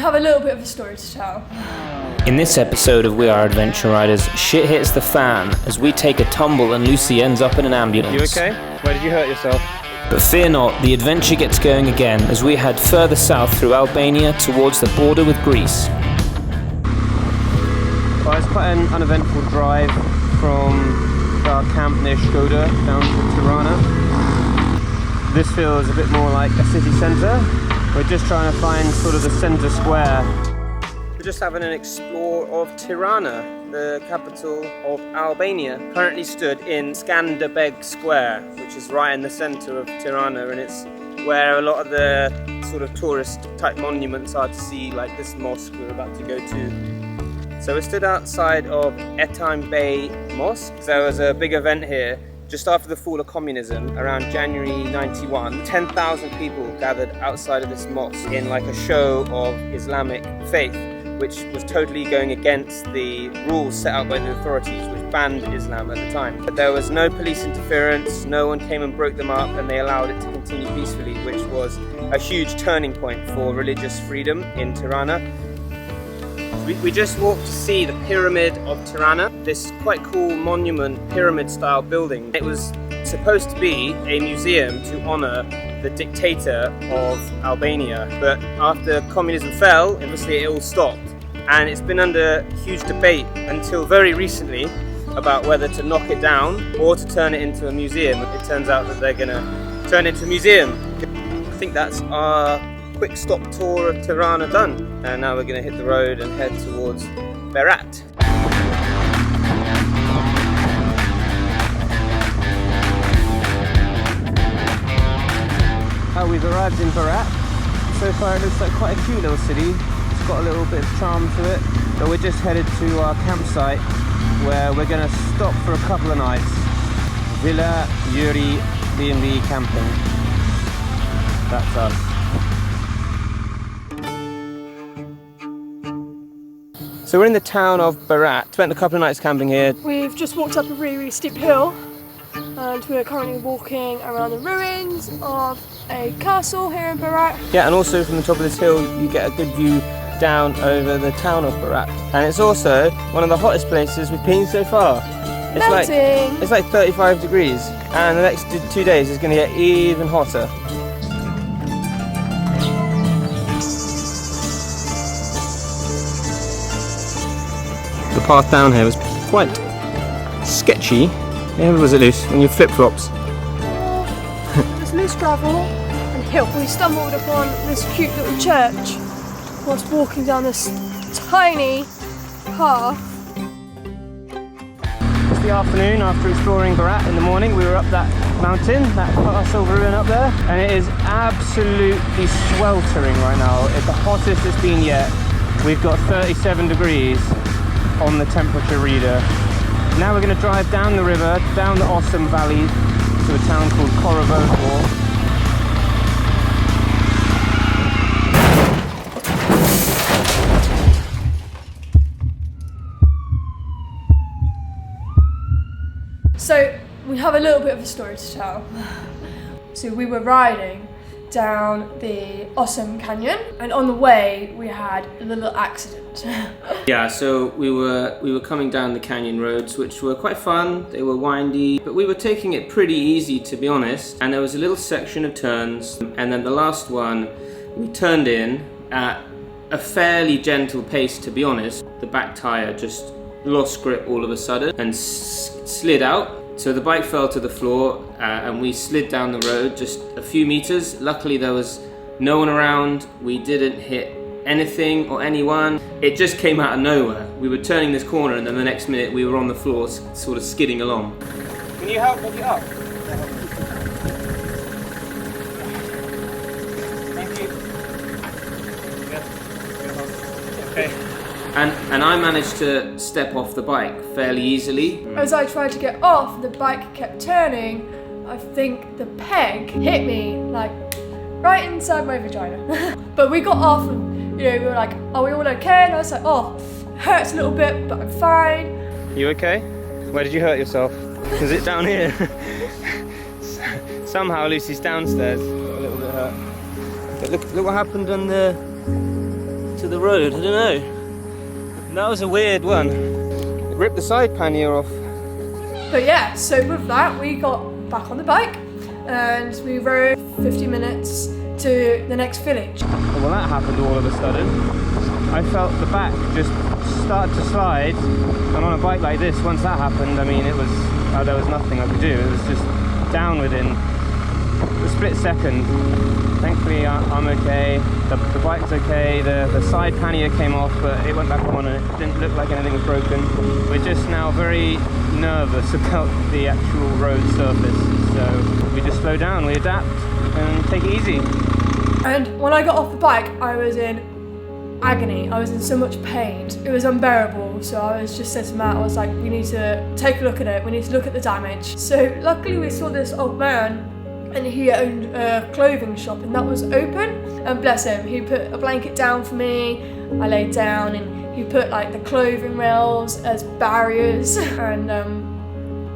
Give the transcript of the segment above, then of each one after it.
have a little bit of a story to tell. In this episode of We Are Adventure Riders, shit hits the fan as we take a tumble and Lucie ends up in an ambulance. You okay? Where did you hurt yourself? But fear not, the adventure gets going again as we head further south through Albania towards the border with Greece. Well, it's quite an uneventful drive from our camp near Skoda down to Tirana. This feels a bit more like a city centre. We're just trying to find sort of the centre square. We're just having an explore of Tirana, the capital of Albania. Currently stood in Skanderbeg Square, which is right in the centre of Tirana, and it's where a lot of the sort of tourist type monuments are to see, like this mosque we're about to go to. So we stood outside of Etime Bay Mosque. So there was a big event here just after the fall of communism around January 91. 10,000 people gathered outside of this mosque in like a show of Islamic faith, which was totally going against the rules set out by the authorities, which banned Islam at the time. But there was no police interference, no one came and broke them up, and they allowed it to continue peacefully, which was a huge turning point for religious freedom in Tirana. We just walked to see the Pyramid of Tirana, this quite cool monument, pyramid-style building. It was supposed to be a museum to honour the dictator of Albania, but after communism fell, obviously it all stopped. And it's been under huge debate until very recently about whether to knock it down or to turn it into a museum. It turns out that they're going to turn it into a museum. I think that's our quick stop tour of Tirana done. And now we're going to hit the road and head towards Berat. We've arrived in Berat. So far it looks like quite a cute little city. It's got a little bit of charm to it. But we're just headed to our campsite where we're going to stop for a couple of nights. Villa Yuri B&B Camping. That's us. So we're in the town of Berat. Spent a couple of nights camping here. We've just walked up a really, really steep hill and we're currently walking around the ruins of a castle here in Berat. Yeah, and also from the top of this hill you get a good view down over the town of Berat. And it's also one of the hottest places we've been so far. It's like 35 degrees, and the next 2 days is going to get even hotter. The path down here was quite sketchy. Yeah, was it loose? On your flip-flops? There's loose gravel and hill. We stumbled upon this cute little church whilst walking down this tiny path. It's the afternoon after exploring Berat. In the morning we were up that mountain, that castle ruin up there, and it is absolutely sweltering right now. It's the hottest it's been yet. We've got 37 degrees on the temperature reader. Now we're going to drive down the river, down the Osum Valley to a town called Korovokor. So we have a little bit of a story to tell. So we were riding down the Osum Canyon, and on the way we had a little accident. Yeah, so we were coming down the canyon roads, which were quite fun. They were windy, but we were taking it pretty easy, to be honest. And there was a little section of turns, and then the last one we turned in at a fairly gentle pace, to be honest. The back tire just lost grip all of a sudden and slid out. So the bike fell to the floor and we slid down the road just a few meters. Luckily there was no one around. We didn't hit anything or anyone. It just came out of nowhere. We were turning this corner and then the next minute we were on the floor sort of skidding along. Can you help pick it up? Thank you. Okay. And I managed to step off the bike fairly easily. As I tried to get off, the bike kept turning. I think the peg hit me like right inside my vagina. But we got off and we were like, are we all okay? And I was like, oh, hurts a little bit, but I'm fine. You okay? Where did you hurt yourself? Is it down here? Somehow Lucie's downstairs, got a little bit hurt. But look what happened on the to the road. I don't know. That was a weird one. It ripped the side pannier off. But yeah, so with that, we got back on the bike and we rode 50 minutes to the next village. Well, that happened all of a sudden. I felt the back just start to slide, and on a bike like this, once that happened, I mean, it was there was nothing I could do. It was just down within a split second. Thankfully, I'm okay. The bike's okay. The side pannier came off, but it went back on, and it didn't look like anything was broken. We're just now very nervous about the actual road surface, so we just slow down, we adapt, and take it easy. And when I got off the bike, I was in agony. I was in so much pain. It was unbearable. So I was just said to Matt, I was like, we need to take a look at it. We need to look at the damage. So luckily we saw this old man, and he owned a clothing shop, and that was open. And bless him, he put a blanket down for me. I laid down, and he put like the clothing rails as barriers, and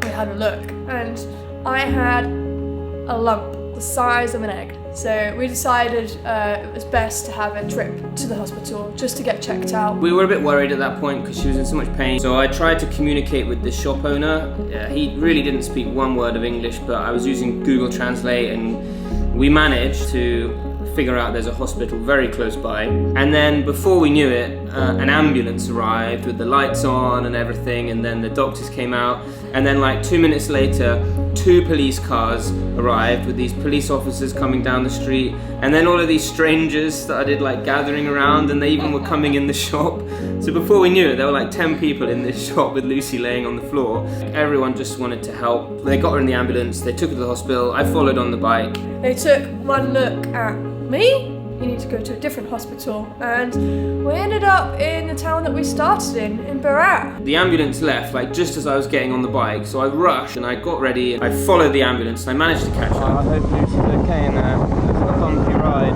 we had a look. And I had a lump the size of an egg. So we decided it was best to have a trip to the hospital just to get checked out. We were a bit worried at that point because she was in so much pain. So I tried to communicate with the shop owner. He really didn't speak one word of English, but I was using Google Translate, and we managed to figure out there's a hospital very close by. And then before we knew it, an ambulance arrived with the lights on and everything, and then the doctors came out, and then like 2 minutes later, 2 police cars arrived with these police officers coming down the street, and then all of these strangers started like gathering around, and they even were coming in the shop. So before we knew it, there were like 10 people in this shop with Lucie laying on the floor. Everyone just wanted to help. They got her in the ambulance, they took her to the hospital, I followed on the bike. They took one look at me. You need to go to a different hospital, and we ended up in the town that we started in Berat. The ambulance left like just as I was getting on the bike, so I rushed and I got ready. I followed the ambulance and I managed to catch her. I hope Lucie's okay in there. It's a bumpy ride.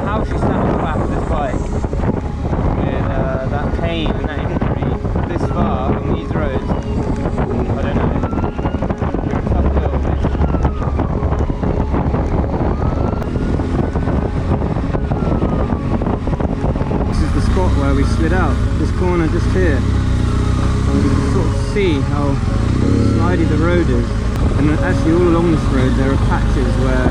How she sat on the back of this bike with that pain and that injury this far on these roads, I don't know. You're a tough girl, mate. Where we slid out, this corner just here, and you can sort of see how slidey the road is, and actually all along this road there are patches where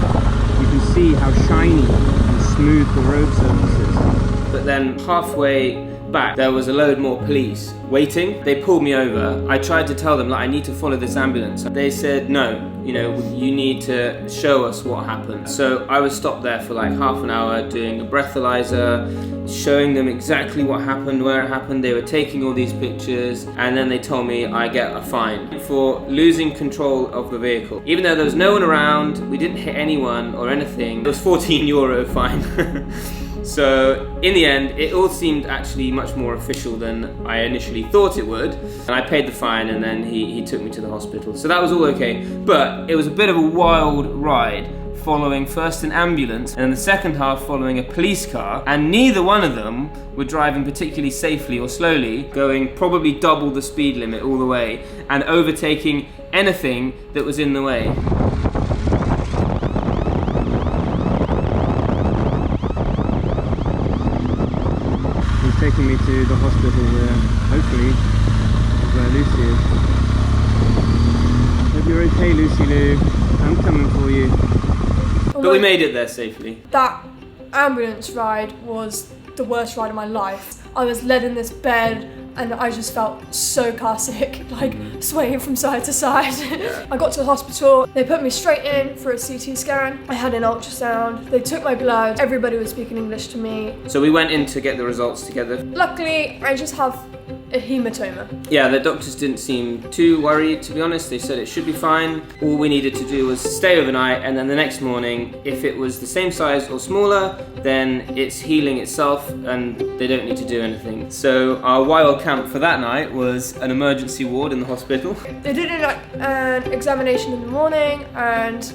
you can see how shiny and smooth the road surface is. But then halfway back there was a load more police waiting. They pulled me over. I tried to tell them that I need to follow this ambulance. They said no, you know, you need to show us what happened. So I was stopped there for like half an hour doing a breathalyzer, showing them exactly what happened, where it happened. They were taking all these pictures, and then they told me I get a fine for losing control of the vehicle. Even though there was no one around, we didn't hit anyone or anything, it was €14 fine. So in the end, it all seemed actually much more official than I initially thought it would. And I paid the fine, and then he took me to the hospital. So that was all okay. But it was a bit of a wild ride, following first an ambulance and then the second half following a police car, and neither one of them were driving particularly safely or slowly, going probably double the speed limit all the way and overtaking anything that was in the way. He's taking me to the hospital where, hopefully, is where Lucie is. Hope you're okay, Lucie Lou. I'm coming for you. But we made it there safely. That ambulance ride was the worst ride of my life. I was led in this bed and I just felt so car sick, like swaying from side to side. I got to the hospital, they put me straight in for a CT scan. I had an ultrasound, they took my blood, everybody was speaking English to me. So we went in to get the results together. Luckily, I just have a hematoma. Yeah, the doctors didn't seem too worried, to be honest. They said it should be fine. All we needed to do was stay overnight, and then the next morning, if it was the same size or smaller, then it's healing itself and they don't need to do anything. So our wild camp for that night was an emergency ward in the hospital. They did an examination in the morning, and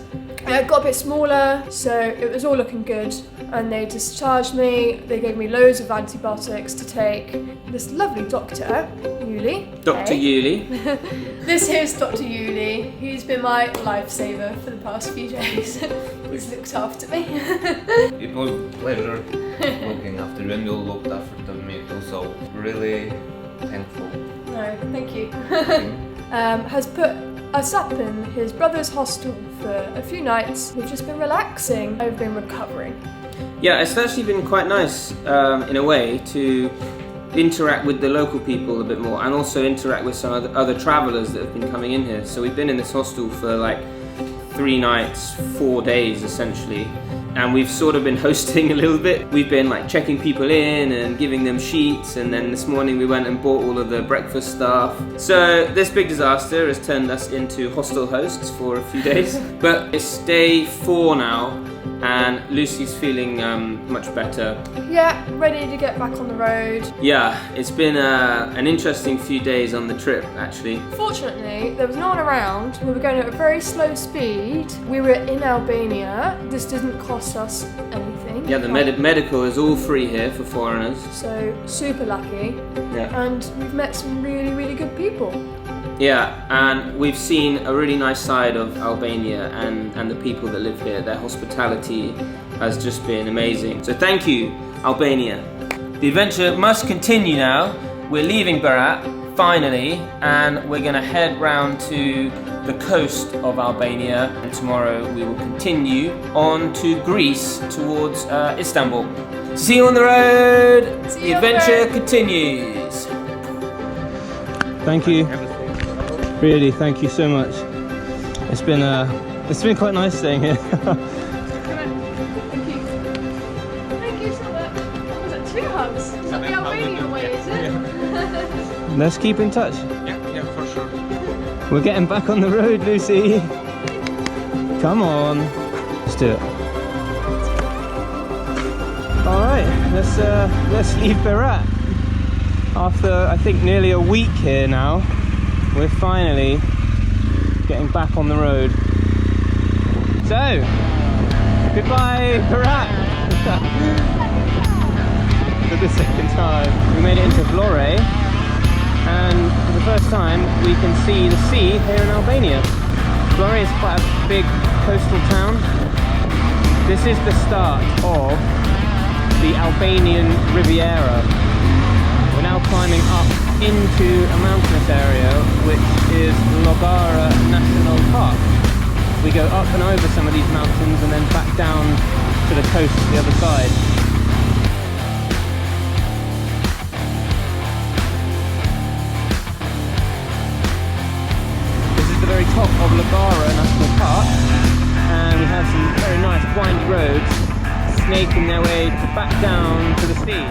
It got a bit smaller, so it was all looking good, and they discharged me. They gave me loads of antibiotics to take. This lovely doctor, Yuli. Dr. Yuli. This here's Dr. Yuli. He's been my lifesaver for the past few days. He's looked after me. It was a pleasure looking after you, and you looked after me too, so really thankful. No, thank you. Has put us up in his brother's hostel for a few nights. We've just been relaxing. I've been recovering. Yeah, it's actually been quite nice in a way to interact with the local people a bit more, and also interact with some other travellers that have been coming in here. So we've been in this hostel for like 3 nights, 4 days essentially, and we've sort of been hosting a little bit. We've been like checking people in and giving them sheets, and then this morning we went and bought all of the breakfast stuff. So this big disaster has turned us into hostel hosts for a few days, but it's day 4 now, and Lucie's feeling much better. Yeah, ready to get back on the road. Yeah, it's been an interesting few days on the trip actually. Fortunately, there was no one around. We were going at a very slow speed. We were in Albania. This didn't cost us anything. Yeah, the medical is all free here for foreigners. So super lucky. Yeah. And we've met some really, really good people. Yeah, and we've seen a really nice side of Albania and the people that live here. Their hospitality has just been amazing. So thank you, Albania. The adventure must continue now. We're leaving Berat, finally, and we're gonna head round to the coast of Albania. And tomorrow we will continue on to Greece towards Istanbul. See you on the road. See The you on the adventure road. continues. Thank you. Really, thank you so much. It's been quite nice staying here. Thank you. Thank you so much. Was it 2 hugs? Is that the Albanian way, is it? Let's keep in touch. Yeah, for sure. We're getting back on the road, Lucy. Come on. Let's do it. Alright, let's leave Berat. After I think nearly a week here now, we're finally getting back on the road. So, goodbye Berat! For the second time. We made it into Vlore, and for the first time we can see the sea here in Albania. Vlore is quite a big coastal town. This is the start of the Albanian Riviera. We're now climbing up into a mountainous area, which is Logara National Park. We go up and over some of these mountains and then back down to the coast the other side. This is the very top of Logara National Park, and we have some very nice windy roads snaking their way back down to the sea.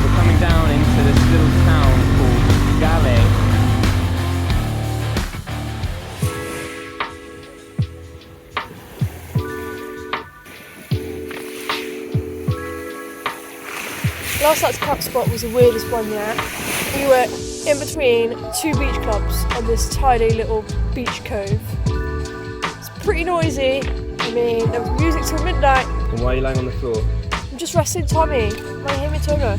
We're coming down into this little town called Gale. Last night's camp spot was the weirdest one yet. We were in between 2 beach clubs on this tiny little beach cove. It's pretty noisy. I mean, there was music till midnight. And why are you lying on the floor? I'm just resting Tommy. My hematoga.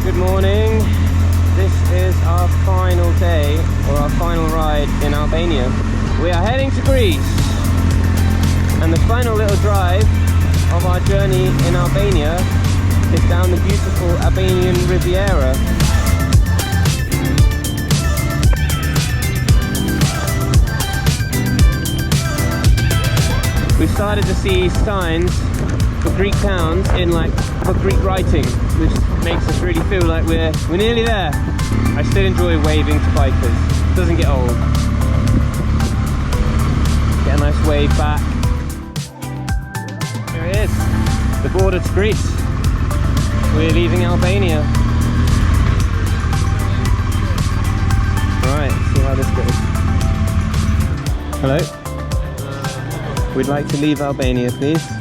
Good morning. This is our final day, or our final ride in Albania. We are heading to Greece, and the final little drive of our journey in Albania is down the beautiful Albanian Riviera. We've started to see signs for Greek towns in for Greek writing, which makes us really feel like we're nearly there. I still enjoy waving to bikers. It doesn't get old. Get a nice wave back. Here it is, the border to Greece. We're leaving Albania. Right, see how this goes. Hello? We'd like to leave Albania, please.